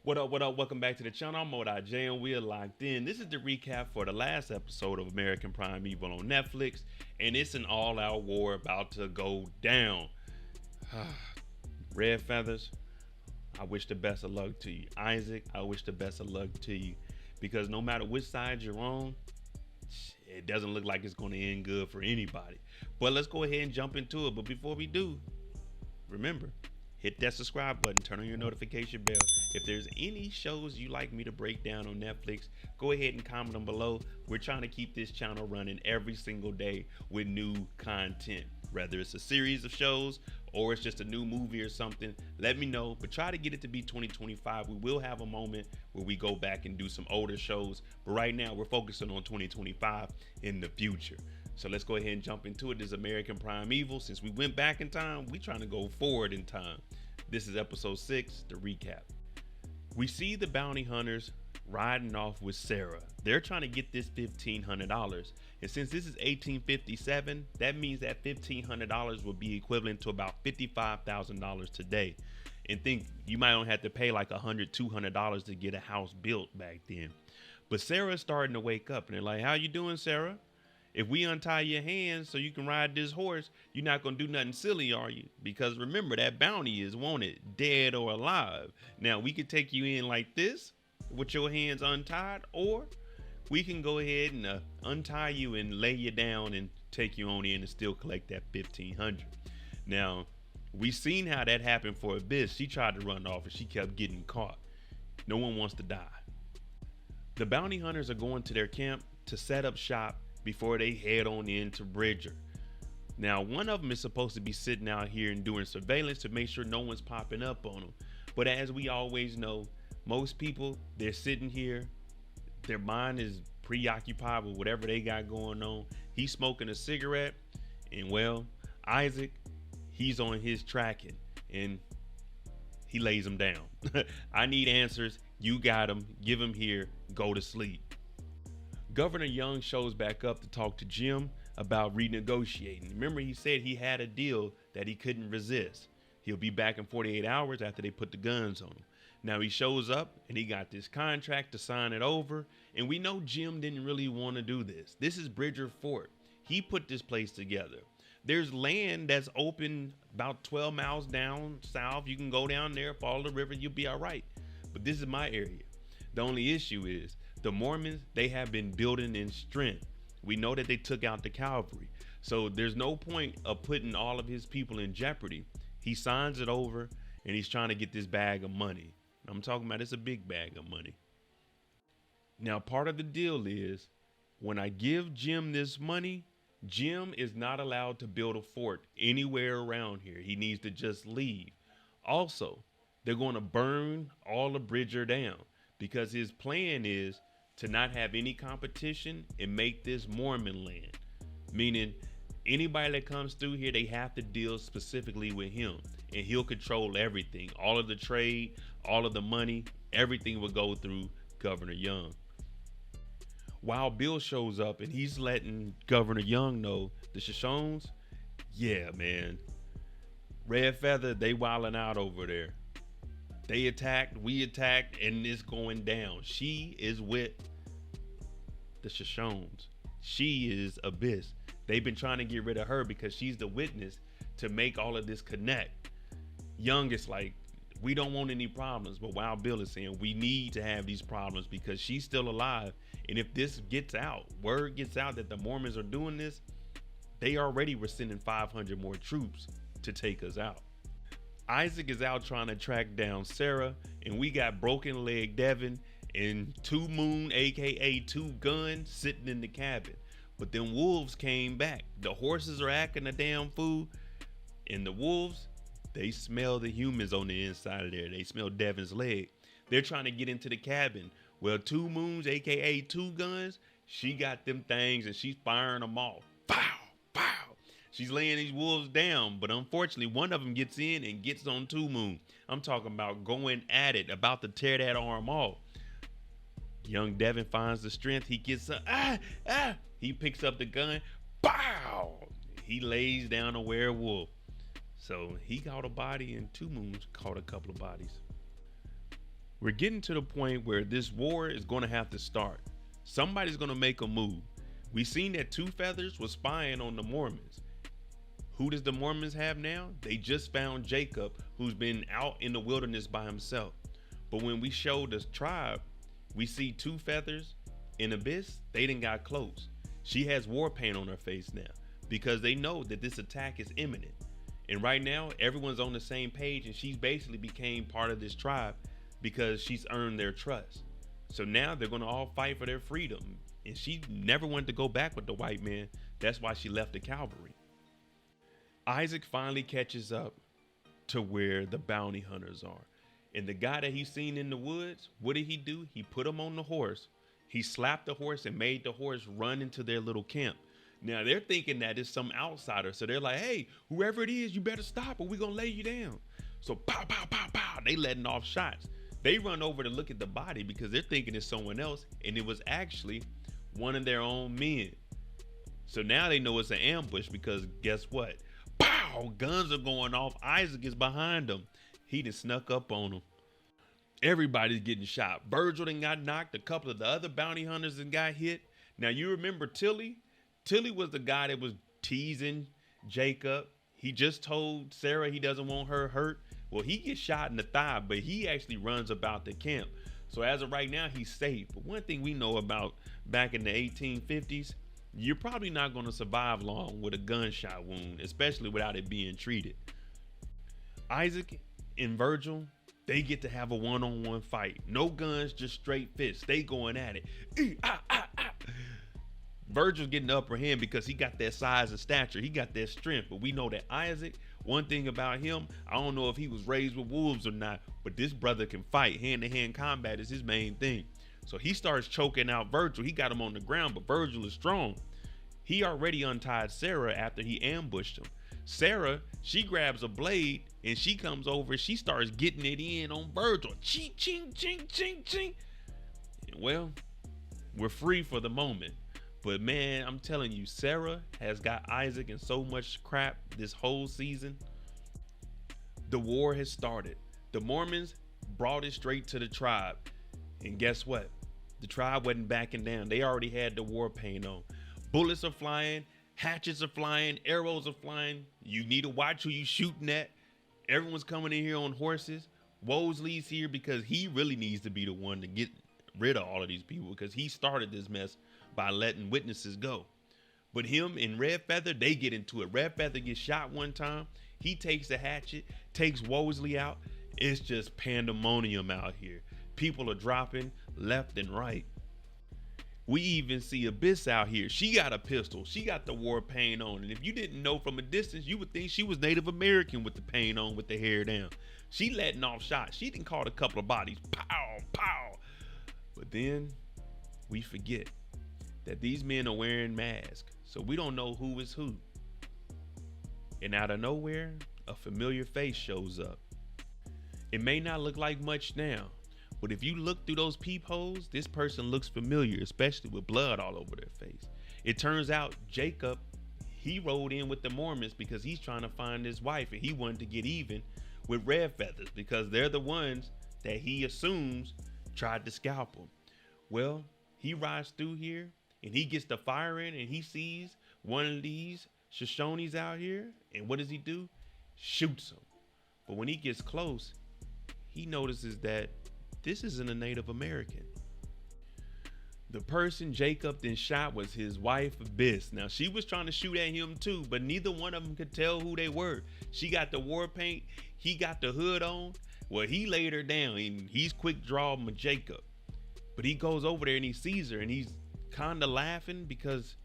What up, what up? Welcome back to the channel. I'm MoedotJ and we are locked in. This is the recap for the last episode of American Primeval on Netflix, and it's an all-out war about to go down. Red Feathers, I wish the best of luck to you. Isaac, I wish the best of luck to you. Because no matter which side you're on, it doesn't look like it's going to end good for anybody. But let's go ahead and jump into it. But before we do, remember, hit that subscribe button, turn on your notification bell. If there's any shows you like me to break down on Netflix, go ahead and comment them below. We're trying to keep this channel running every single day with new content. Whether it's a series of shows or it's just a new movie or something, let me know. But try to get it to be 2025. We will have a moment where we go back and do some older shows. But right now, we're focusing on 2025 in the future. So let's go ahead and jump into it. This is American Primeval. Since we went back in time, we're trying to go forward in time. This is episode 6, the recap. We see the bounty hunters riding off with Sara. They're trying to get this $1,500. And since this is 1857, that means that $1,500 would be equivalent to about $55,000 today. And think you might only have to pay like $100, $200 to get a house built back then. But Sara's starting to wake up and they're like, "How you doing, Sara? If we untie your hands so you can ride this horse, you're not going to do nothing silly, are you? Because remember, that bounty is wanted, dead or alive. Now, we could take you in like this with your hands untied, or we can go ahead and untie you and lay you down and take you on in and still collect that $1,500. Now, we seen how that happened for Abish. She tried to run off and she kept getting caught. No one wants to die. The bounty hunters are going to their camp to set up shop before they head on into Bridger. Now, one of them is supposed to be sitting out here and doing surveillance to make sure no one's popping up on them. But as we always know, most people, they're sitting here, their mind is preoccupied with whatever they got going on. He's smoking a cigarette, and well, Isaac, he's on his tracking, and he lays him down. I need answers. You got them. Give them here. Go to sleep. Governor Young shows back up to talk to Jim about renegotiating. Remember, he said he had a deal that he couldn't resist. He'll be back in 48 hours after they put the guns on him. Now he shows up and he got this contract to sign it over. And we know Jim didn't really want to do this. This is Bridger Fort. He put this place together. There's land that's open about 12 miles down south. You can go down there, follow the river, you'll be all right. But this is my area. The only issue is the Mormons, they have been building in strength. We know that they took out the cavalry. So there's no point of putting all of his people in jeopardy. He signs it over and he's trying to get this bag of money. I'm talking about it's a big bag of money. Now, part of the deal is when I give Jim this money, Jim is not allowed to build a fort anywhere around here. He needs to just leave. Also, they're going to burn all of Bridger down because his plan is to not have any competition and make this Mormon land. Meaning anybody that comes through here, they have to deal specifically with him and he'll control everything. All of the trade, all of the money, everything will go through Governor Young. Wild Bill shows up and he's letting Governor Young know the Shoshones, yeah, man, Red Feather, they wilding out over there. They attacked, we attacked, and it's going down. She is with the Shoshones. She is Abish. They've been trying to get rid of her because she's the witness to make all of this connect. Young is like, we don't want any problems, but Wild Bill is saying we need to have these problems because she's still alive. And if this gets out, word gets out that the Mormons are doing this, they already were sending 500 more troops to take us out. Isaac is out trying to track down Sara, and we got Broken Leg Devin and Two Moon, aka Two Gun, sitting in the cabin. But then wolves came back. The horses are acting a damn fool, and the wolves, they smell the humans on the inside of there. They smell Devin's leg. They're trying to get into the cabin. Well, Two Moons, aka Two Guns, she got them things and she's firing them off. Pow, pow. She's laying these wolves down, but unfortunately, one of them gets in and gets on Two Moon. I'm talking about going at it, about to tear that arm off. Young Devin finds the strength. He gets He picks up the gun. Pow! He lays down a werewolf. So he caught a body and Two Moons caught a couple of bodies. We're getting to the point where this war is going to have to start. Somebody's going to make a move. We seen that Two Feathers was spying on the Mormons. Who does the Mormons have now? They just found Jacob, who's been out in the wilderness by himself. But when we show the tribe, we see Two Feathers and Abish. They done got close. She has war paint on her face now because they know that this attack is imminent. And right now, everyone's on the same page, and she's basically became part of this tribe because she's earned their trust. So now they're going to all fight for their freedom. And she never wanted to go back with the white man. That's why she left the cavalry. Isaac finally catches up to where the bounty hunters are. And the guy that he's seen in the woods, what did he do? He put him on the horse. He slapped the horse and made the horse run into their little camp. Now they're thinking that it's some outsider. So they're like, hey, whoever it is, you better stop or we're going to lay you down. So pow, pow, pow, pow. They letting off shots. They run over to look at the body because they're thinking it's someone else. And it was actually one of their own men. So now they know it's an ambush because guess what? Pow! Guns are going off. Isaac is behind them. He just snuck up on them. Everybody's getting shot. Virgil done got knocked. A couple of the other bounty hunters done got hit. Now you remember Tilly? Tilly was the guy that was teasing Jacob. He just told Sara he doesn't want her hurt. Well, he gets shot in the thigh, but he actually runs about the camp. So as of right now, he's safe. But one thing we know about back in the 1850s, you're probably not going to survive long with a gunshot wound, especially without it being treated. Isaac and Virgil, they get to have a one-on-one fight. No guns, just straight fists. They going at it. Virgil's getting the upper hand because he got that size and stature. He got that strength. But we know that Isaac, one thing about him, I don't know if he was raised with wolves or not, but this brother can fight. Hand-to-hand combat is his main thing. So he starts choking out Virgil. He got him on the ground, but Virgil is strong. He already untied Sara after he ambushed him. Sara, she grabs a blade and she comes over. She starts getting it in on Virgil. Ching, ching, ching, ching, ching. Well, we're free for the moment. But man, I'm telling you, Sara has got Isaac in so much crap this whole season. The war has started. The Mormons brought it straight to the tribe. And guess what? The tribe wasn't backing down. They already had the war paint on. Bullets are flying, hatchets are flying, arrows are flying. You need to watch who you shooting at. Everyone's coming in here on horses. Wosley's here because he really needs to be the one to get rid of all of these people because he started this mess by letting witnesses go. But him and Red Feather, they get into it. Red Feather gets shot one time. He takes the hatchet, takes Wosley out. It's just pandemonium out here. People are dropping left and right. We even see Abish out here. She got a pistol. She got the war paint on. And if you didn't know from a distance, you would think she was Native American with the paint on, with the hair down. She letting off shots. She done caught a couple of bodies. Pow, pow. But then we forget that these men are wearing masks. So we don't know who is who. And out of nowhere, a familiar face shows up. It may not look like much now, but if you look through those peepholes, this person looks familiar, especially with blood all over their face. It turns out Jacob, he rode in with the Mormons because he's trying to find his wife and he wanted to get even with Red Feathers because they're the ones that he assumes tried to scalp him. Well, he rides through here and he gets the fire in and he sees one of these Shoshones out here. And what does he do? Shoots him. But when he gets close, he notices that this isn't a Native American. The person Jacob then shot was his wife, Abish. Now, she was trying to shoot at him too, but neither one of them could tell who they were. She got the war paint. He got the hood on. Well, he laid her down, and he's quick draw with Jacob. But he goes over there, and he sees her, and he's kind of laughing because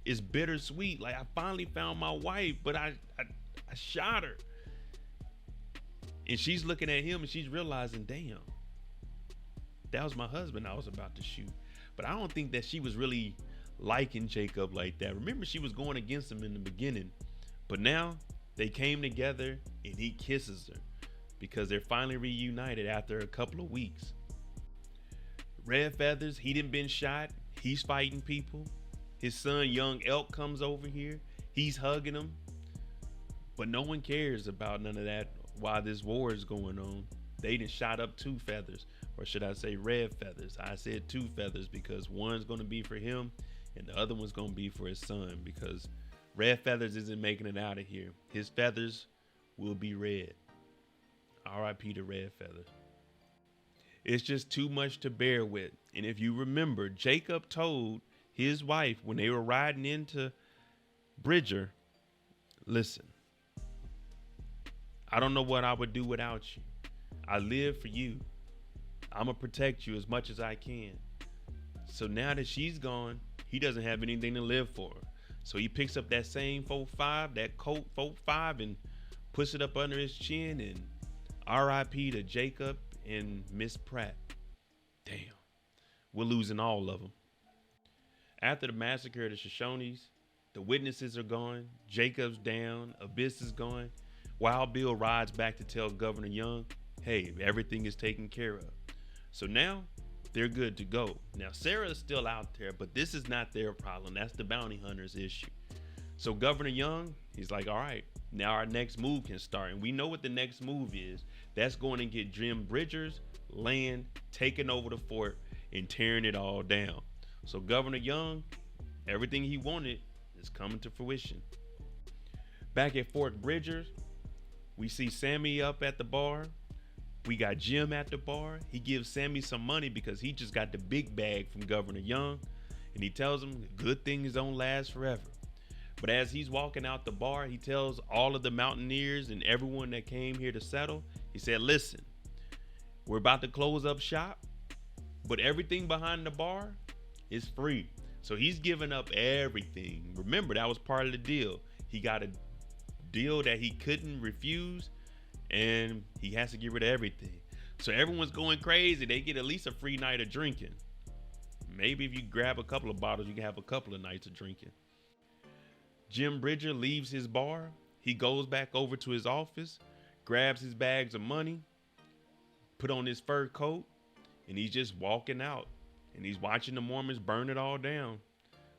it's bittersweet. Like, I finally found my wife, but I shot her. And she's looking at him, and she's realizing, damn, that was my husband I was about to shoot. But I don't think that she was really liking Jacob like that. Remember, she was going against him in the beginning. But now they came together and he kisses her because they're finally reunited after a couple of weeks. Red Feathers, he done been shot. He's fighting people. His son, Young Elk, comes over here. He's hugging him. But no one cares about none of that while this war is going on. They done shot up 2 feathers, or should I say red feathers. I said 2 feathers because one's going to be for him and the other one's going to be for his son, because red feathers isn't making it out of here. His feathers will be red. R.I.P. to red feather. It's just too much to bear with. And if you remember, Jacob told his wife when they were riding into Bridger, listen, I don't know what I would do without you. I live for you. I'm going to protect you as much as I can. So now that she's gone, he doesn't have anything to live for. So he picks up that same 4.5, that Colt 4.5, and puts it up under his chin, and R.I.P. to Jacob and Miss Pratt. Damn. We're losing all of them. After the massacre of the Shoshones, the witnesses are gone. Jacob's down. Abish is gone. Wild Bill rides back to tell Governor Young, hey, everything is taken care of. So now they're good to go. Now Sara is still out there, but this is not their problem. That's the bounty hunter's issue. So Governor Young, he's like, all right, now our next move can start. And we know what the next move is. That's going to get Jim Bridger's land, taking over the fort, and tearing it all down. So Governor Young, everything he wanted is coming to fruition. Back at Fort Bridger, we see Sammy up at the bar. We got Jim at the bar. He gives Sammy some money because he just got the big bag from Governor Young. And he tells him good things don't last forever. But as he's walking out the bar, he tells all of the mountaineers and everyone that came here to settle, he said, listen, we're about to close up shop, but everything behind the bar is free. So he's giving up everything. Remember, that was part of the deal. He got a deal that he couldn't refuse, and he has to get rid of everything. So everyone's going crazy. They get at least a free night of drinking. Maybe if you grab a couple of bottles, you can have a couple of nights of drinking. Jim Bridger leaves his bar. He goes back over to his office, grabs his bags of money, put on his fur coat, and he's just walking out. And he's watching the Mormons burn it all down.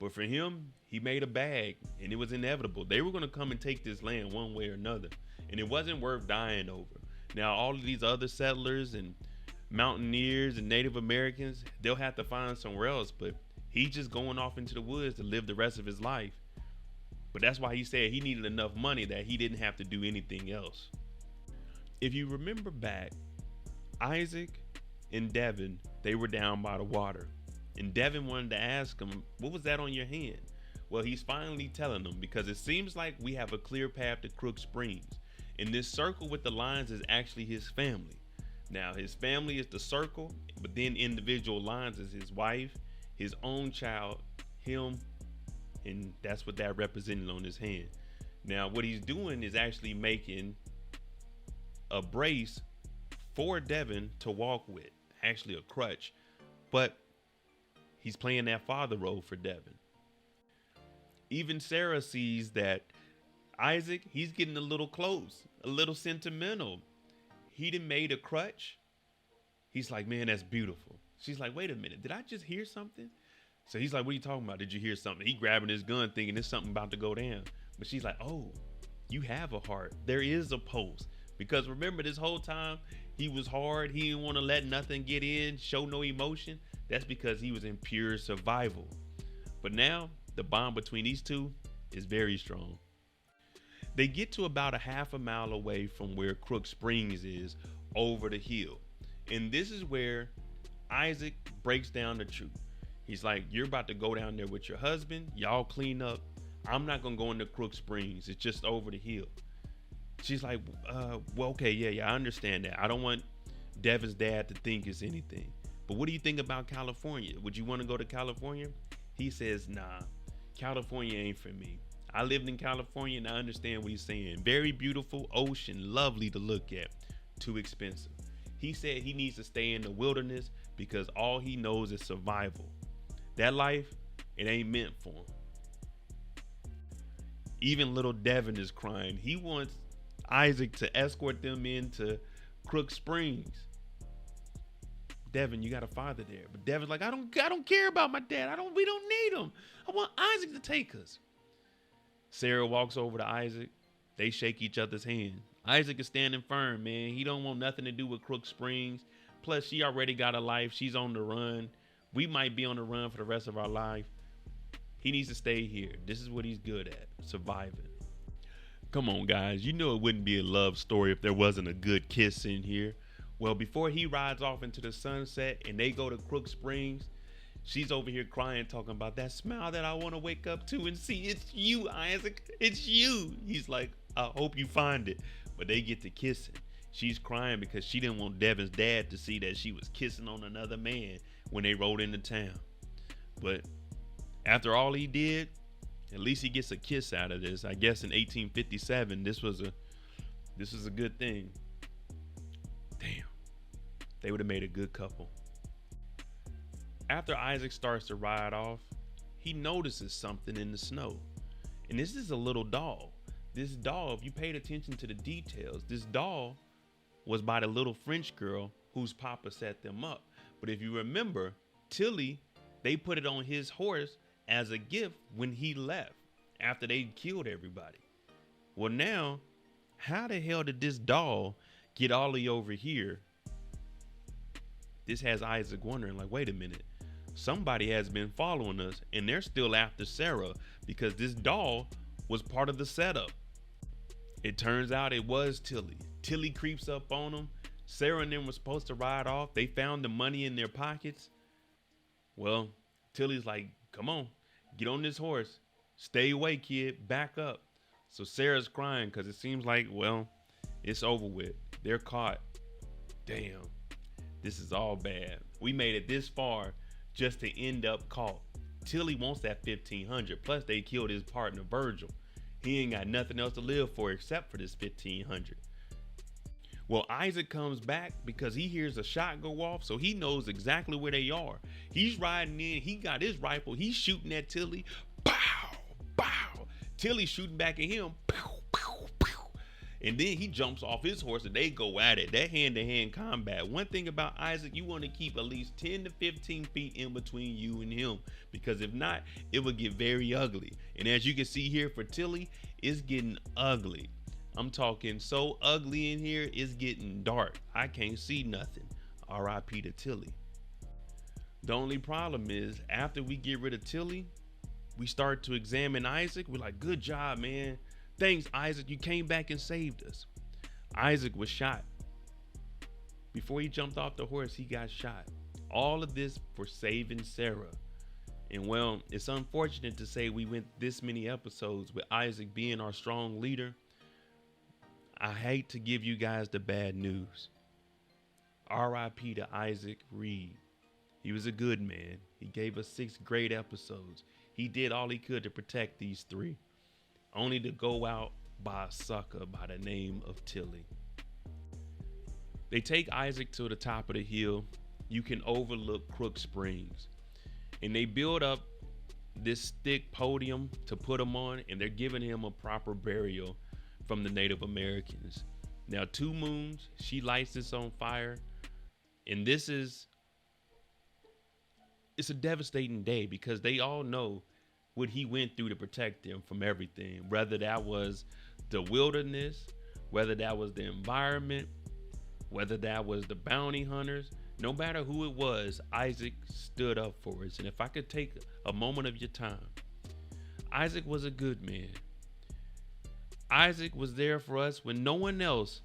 But for him, he made a bag, and it was inevitable. They were going to come and take this land one way or another, and it wasn't worth dying over. Now, all of these other settlers and mountaineers and Native Americans, they'll have to find somewhere else, but he's just going off into the woods to live the rest of his life. But that's why he said he needed enough money that he didn't have to do anything else. If you remember back, Isaac and Devin, they were down by the water. And Devin wanted to ask him, what was that on your hand? Well, he's finally telling them, because it seems like we have a clear path to Crook Springs. And this circle with the lines is actually his family. Now, his family is the circle, but then individual lines is his wife, his own child, him, and that's what that represented on his hand. Now, what he's doing is actually making a brace for Devin to walk with, actually a crutch, but he's playing that father role for Devin. Even Sara sees that Isaac, he's getting a little close, a little sentimental. He done made a crutch. He's like, man, that's beautiful. She's like, wait a minute, did I just hear something? So he's like, what are you talking about? Did you hear something? He grabbing his gun thinking there's something about to go down. But she's like, oh, you have a heart. There is a pulse. Because remember, this whole time he was hard. He didn't want to let nothing get in, show no emotion. That's because he was in pure survival. But now the bond between these two is very strong. They get to about a half a mile away from where Crook Springs is, over the hill. And this is where Isaac breaks down the truth. He's like, you're about to go down there with your husband. Y'all clean up. I'm not going to go into Crook Springs. It's just over the hill. She's like, well, okay, yeah, I understand that. I don't want Devin's dad to think it's anything. But what do you think about California? Would you want to go to California? He says, nah, California ain't for me. I lived in California and I understand what he's saying. Very beautiful ocean, lovely to look at. Too expensive. He said he needs to stay in the wilderness because all he knows is survival. That life, it ain't meant for him. Even little Devin is crying. He wants Isaac to escort them into Crook Springs. Devin, you got a father there. But Devin's like, I don't care about my dad. We don't need him. I want Isaac to take us. Sara walks over to Isaac. They shake each other's hand. Isaac is standing firm, man. He don't want nothing to do with Crook Springs. Plus, she already got a life. She's on the run. We might be on the run for the rest of our life. He needs to stay here. This is what he's good at, surviving. Come on, guys. You know it wouldn't be a love story if there wasn't a good kiss in here. Well, before he rides off into the sunset and they go to Crook Springs, she's over here crying, talking about that smile that I want to wake up to and see. It's you, Isaac. It's you. He's like, I hope you find it. But they get to kissing. She's crying because she didn't want Devin's dad to see that she was kissing on another man when they rode into town. But after all he did, at least he gets a kiss out of this. I guess in 1857, this was a good thing. Damn. They would have made a good couple. After Isaac starts to ride off, he notices something in the snow. And this is a little doll. This doll, if you paid attention to the details, this doll was by the little French girl whose papa set them up. But if you remember, Tilly, they put it on his horse as a gift when he left after they killed everybody. Well, now, how the hell did this doll get all the way over here? This has Isaac wondering, like, wait a minute. Somebody has been following us and they're still after Sara because this doll was part of the setup. It turns out it was Tilly. Tilly creeps up on them. Sara and them were supposed to ride off. They found the money in their pockets. Well, Tilly's like, come on, get on this horse. Stay away, kid. Back up. So Sara's crying because it seems like, well, it's over with. They're caught. Damn. This is all bad. We made it this far just to end up caught. Tilly wants that 1,500. Plus, they killed his partner, Virgil. He ain't got nothing else to live for except for this 1,500. Well, Isaac comes back because he hears a shot go off, so he knows exactly where they are. He's riding in. He got his rifle. He's shooting at Tilly. Pow! Pow! Tilly shooting back at him. Pow! Pow! Pow! And then he jumps off his horse and they go at it. That hand-to-hand combat. One thing about Isaac, you want to keep at least 10 to 15 feet in between you and him, because if not, it will get very ugly. And as you can see here for Tilly, it's getting ugly. I'm talking so ugly in here, it's getting dark. I can't see nothing. R.I.P. to Tilly. The only problem is, after we get rid of Tilly, we start to examine Isaac. We're like, good job, man. Thanks, Isaac. You came back and saved us. Isaac was shot. Before he jumped off the horse, he got shot. All of this for saving Sara. And well, it's unfortunate to say we went this many episodes with Isaac being our strong leader. I hate to give you guys the bad news. R.I.P. to Isaac Reed. He was a good man. He gave us 6 great episodes. He did all he could to protect these 3, only to go out by a sucker by the name of Tilly. They take Isaac to the top of the hill. You can overlook Crook Springs. And they build up this thick podium to put him on, and they're giving him a proper burial from the Native Americans. Now, 2 Moons, she lights this on fire, and it's a devastating day because they all know what he went through to protect them from everything, whether that was the wilderness, whether that was the environment, whether that was the bounty hunters. No matter who it was, Isaac stood up for us. And if I could take a moment of your time, Isaac was a good man. Isaac was there for us when no one else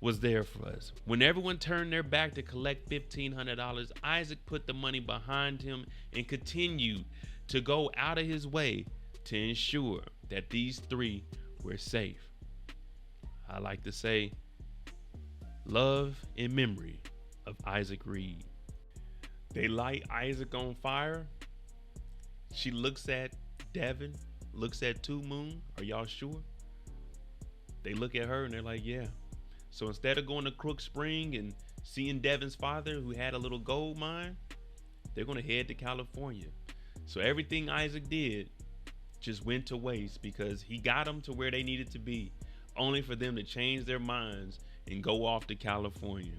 was there for us. When everyone turned their back to collect $1,500, Isaac put the money behind him and continued to go out of his way to ensure that these 3 were safe. I like to say, love and memory of Isaac Reed. They light Isaac on fire. She looks at Devin, looks at 2 Moon. Are y'all sure? They look at her and they're like, yeah. So instead of going to Crook Spring and seeing Devin's father who had a little gold mine, they're going to head to California. So everything Isaac did just went to waste because he got them to where they needed to be, only for them to change their minds and go off to California.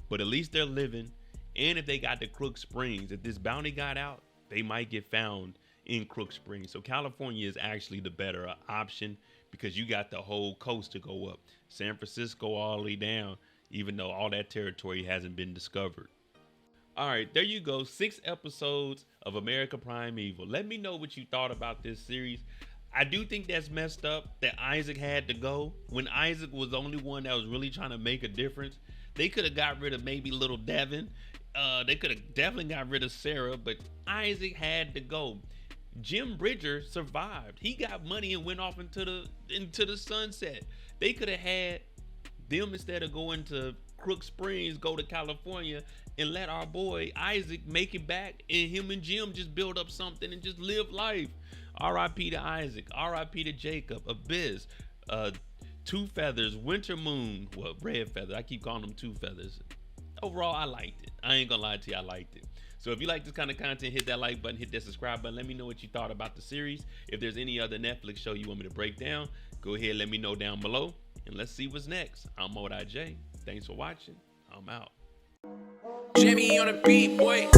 But at least they're living, and if they got to Crook Springs, if this bounty got out, they might get found in Crook Springs. So California is actually the better option because you got the whole coast to go up. San Francisco all the way down, even though all that territory hasn't been discovered. All right, there you go. 6 episodes of America Primeval. Let me know what you thought about this series. I do think that's messed up that Isaac had to go when Isaac was the only one that was really trying to make a difference. They could have got rid of maybe little Devin. They could have definitely got rid of Sara, but Isaac had to go. Jim Bridger survived. He got money and went off into the sunset. They could have had them, instead of going to Crook Springs, go to California and let our boy Isaac make it back, and him and Jim just build up something and just live life. R.I.P. to Isaac, R.I.P. to Jacob, Abish, Two Feathers, Winter Moon, well, Red Feather. I keep calling them Two Feathers. Overall, I liked it. I ain't gonna lie to you, I liked it. So if you like this kind of content, hit that like button, hit that subscribe button. Let me know what you thought about the series. If there's any other Netflix show you want me to break down, go ahead, let me know down below, and let's see what's next. I'm MoedotJ. Thanks for watching. I'm out. Jamie on the beat, boy.